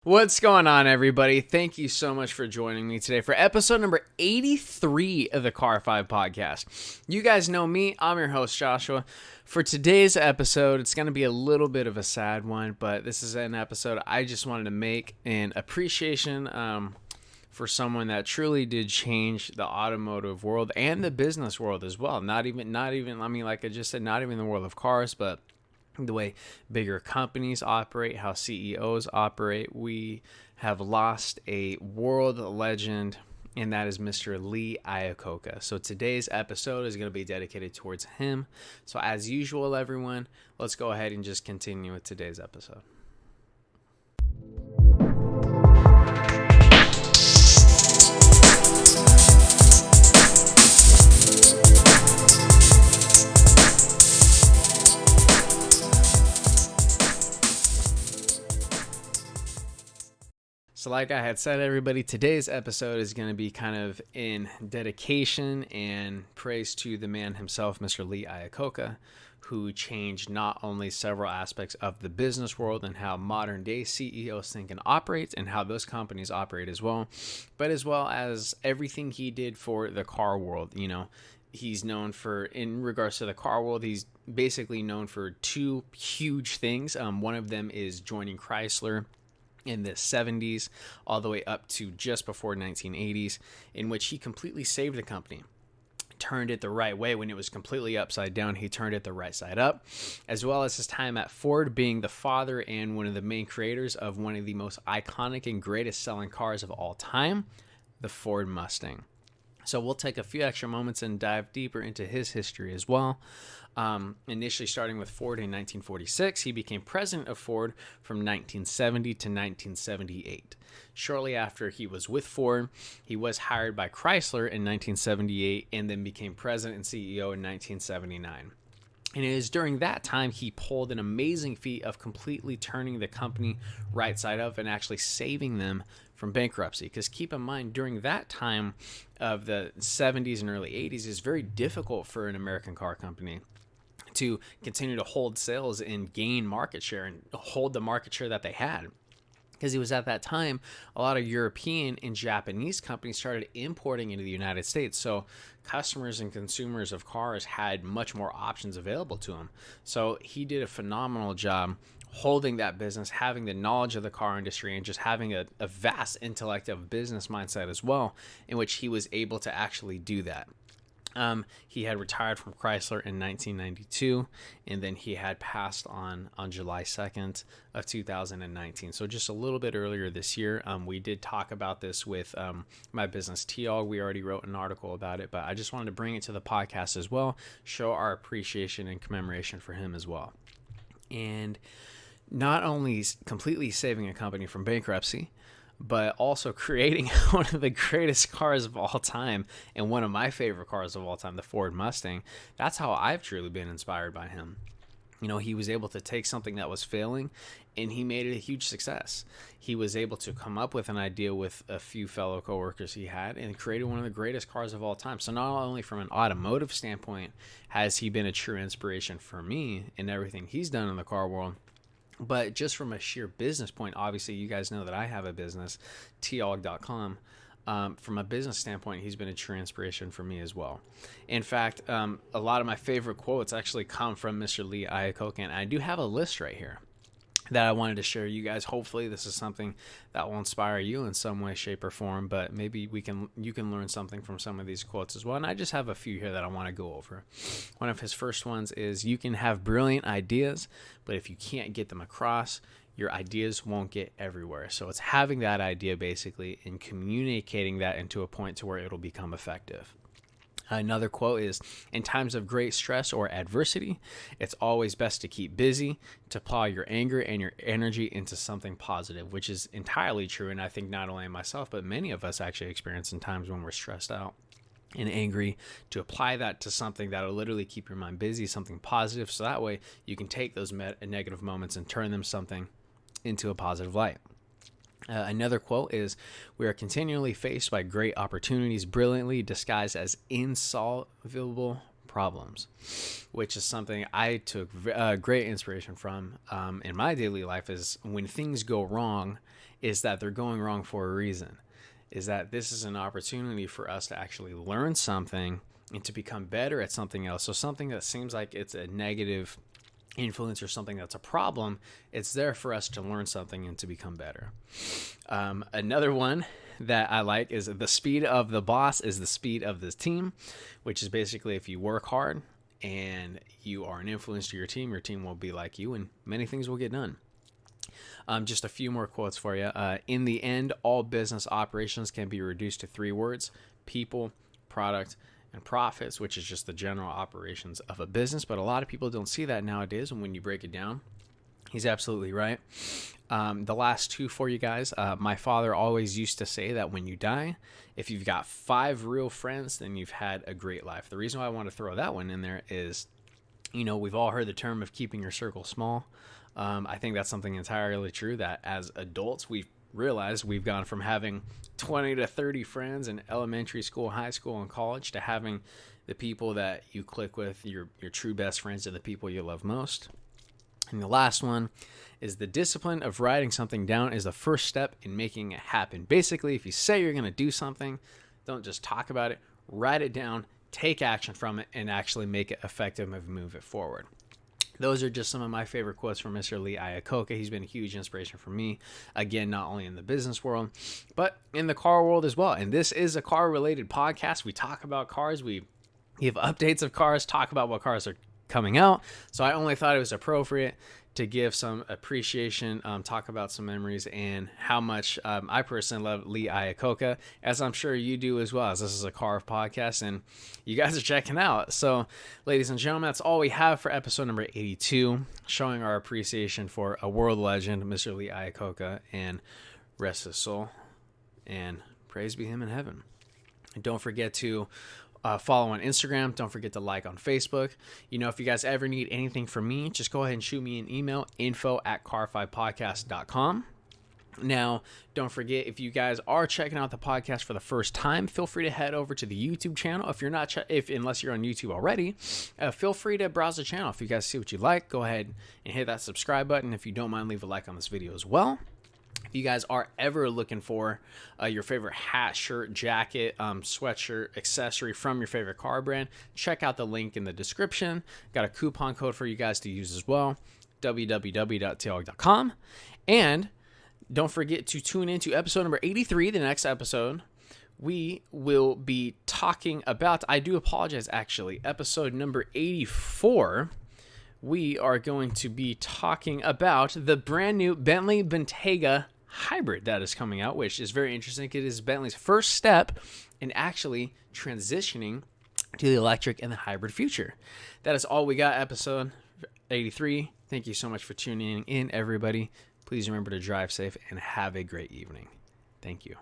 What's going on, everybody? Thank you so much for joining me today for episode number 83 of the Car 5 podcast. You guys know me. I'm your host, Joshua. For today's episode, it's going to be a little bit of a sad one, but this is an episode I just wanted to make an appreciation for someone that truly did change the automotive world and the business world as well. Not even, I mean, like I just said, not even the world of cars, but the way bigger companies operate, how CEOs operate. We have lost a world legend, and that is Mr. Lee Iacocca. So today's episode is going to be dedicated towards him. So as usual, everyone, let's go ahead and just continue with today's episode. So like I had said, everybody, today's episode is going to be kind of in dedication and praise to the man himself, Mr. Lee Iacocca, who changed not only several aspects of the business world and how modern day CEOs think and operate and how those companies operate as well, but as well as everything he did for the car world. You know, he's known for, in regards to the car world, he's basically known for two huge things. One of them is joining Chrysler in the 70s all the way up to just before 1980s, in which he completely saved the company, turned it the right way. When it was completely upside down, he turned it the right side up, as well as his time at Ford, being the father and one of the main creators of one of the most iconic and greatest selling cars of all time, the Ford Mustang. So we'll take a few extra moments and dive deeper into his history as well. Initially starting with Ford in 1946, he became president of Ford from 1970 to 1978. Shortly after he was with Ford, he was hired by Chrysler in 1978 and then became president and CEO in 1979. And it is during that time he pulled an amazing feat of completely turning the company right side up and actually saving them from bankruptcy. Because keep in mind, during that time of the 70s and early 80s, it's very difficult for an American car company to continue to hold sales and gain market share and hold the market share that they had. Because it was at that time, a lot of European and Japanese companies started importing into the United States. So customers and consumers of cars had much more options available to them. So he did a phenomenal job holding that business, having the knowledge of the car industry, and just having a vast intellect of business mindset as well, in which he was able to actually do that. He had retired from Chrysler in 1992, and then he had passed on July 2nd of 2019. So just a little bit earlier this year. We did talk about this with my business, T-Og. We already wrote an article about it, but I just wanted to bring it to the podcast as well, show our appreciation and commemoration for him as well. And not only completely saving a company from bankruptcy, but also creating one of the greatest cars of all time and one of my favorite cars of all time, the Ford Mustang. That's how I've truly been inspired by him. You know, he was able to take something that was failing and he made it a huge success. He was able to come up with an idea with a few fellow coworkers he had and created one of the greatest cars of all time. So not only from an automotive standpoint has he been a true inspiration for me in everything he's done in the car world, but just from a sheer business point, obviously you guys know that I have a business, TOG.com. From a business standpoint, he's been a true inspiration for me as well. In fact, a lot of my favorite quotes actually come from Mr. Lee Iacocca, and I do have a list right here that I wanted to share you guys. Hopefully this is something that will inspire you in some way, shape, or form, but maybe you can learn something from some of these quotes as well. And I just have a few here that I want to go over. One of his first ones is, you can have brilliant ideas, but if you can't get them across, your ideas won't get everywhere. So it's having that idea basically and communicating that into a point to where it'll become effective. Another quote is, in times of great stress or adversity, it's always best to keep busy, to plow your anger and your energy into something positive, which is entirely true. And I think not only myself, but many of us actually experience in times when we're stressed out and angry, to apply that to something that will literally keep your mind busy, something positive. So that way you can take those negative moments and turn them something into a positive light. Another quote is, we are continually faced by great opportunities brilliantly disguised as insolvable problems, which is something I took great inspiration from in my daily life. Is when things go wrong is that they're going wrong for a reason. Is that this is an opportunity for us to actually learn something and to become better at something else. So something that seems like it's a negative influence or something that's a problem, it's there for us to learn something and to become better. Another one that I like is the speed of the boss is the speed of the team, which is basically if you work hard and you are an influence to your team will be like you and many things will get done. Just a few more quotes for you. In the end, all business operations can be reduced to 3 words: people, product, and profits, which is just the general operations of a business. But a lot of people don't see that nowadays. And when you break it down, he's absolutely right. The last 2 for you guys. My father always used to say that when you die, if you've got 5 real friends, then you've had a great life. The reason why I want to throw that one in there is, we've all heard the term of keeping your circle small. I think that's something entirely true, that as adults, we've realized we've gone from having 20 to 30 friends in elementary school, high school, and college to having the people that you click with, your true best friends, are the people you love most. And the last one is the discipline of writing something down is the first step in making it happen. Basically, if you say you're going to do something, don't just talk about it, write it down, take action from it, and actually make it effective and move it forward. Those are just some of my favorite quotes from Mr. Lee Iacocca. He's been a huge inspiration for me, again, not only in the business world, but in the car world as well. And this is a car-related podcast. We talk about cars. We give updates of cars, talk about what cars are coming out. So I only thought it was appropriate to give some appreciation, talk about some memories, and how much I personally love Lee Iacocca, as I'm sure you do as well, as this is a car podcast and you guys are checking out. So, ladies and gentlemen, that's all we have for episode number 82, showing our appreciation for a world legend, Mr. Lee Iacocca, and rest his soul, and praise be him in heaven. And don't forget to follow on Instagram. Don't forget to like on Facebook. If you guys ever need anything from me, just go ahead and shoot me an email, info@car5podcast.com. Now, don't forget, if you guys are checking out the podcast for the first time, feel free to head over to the YouTube channel. If you're not, unless you're on YouTube already, feel free to browse the channel. If you guys see what you like, go ahead and hit that subscribe button. If you don't mind, leave a like on this video as well. If you guys are ever looking for your favorite hat, shirt, jacket, sweatshirt, accessory from your favorite car brand, check out the link in the description. Got a coupon code for you guys to use as well, www.tailg.com. And don't forget to tune into episode number 83, the next episode. We will be talking about, I do apologize actually, episode number 84. We are going to be talking about the brand new Bentley Bentayga hybrid that is coming out, which is very interesting. It is Bentley's first step in actually transitioning to the electric and the hybrid future. That is all we got, episode 83. Thank you so much for tuning in, everybody. Please remember to drive safe and have a great evening. Thank you.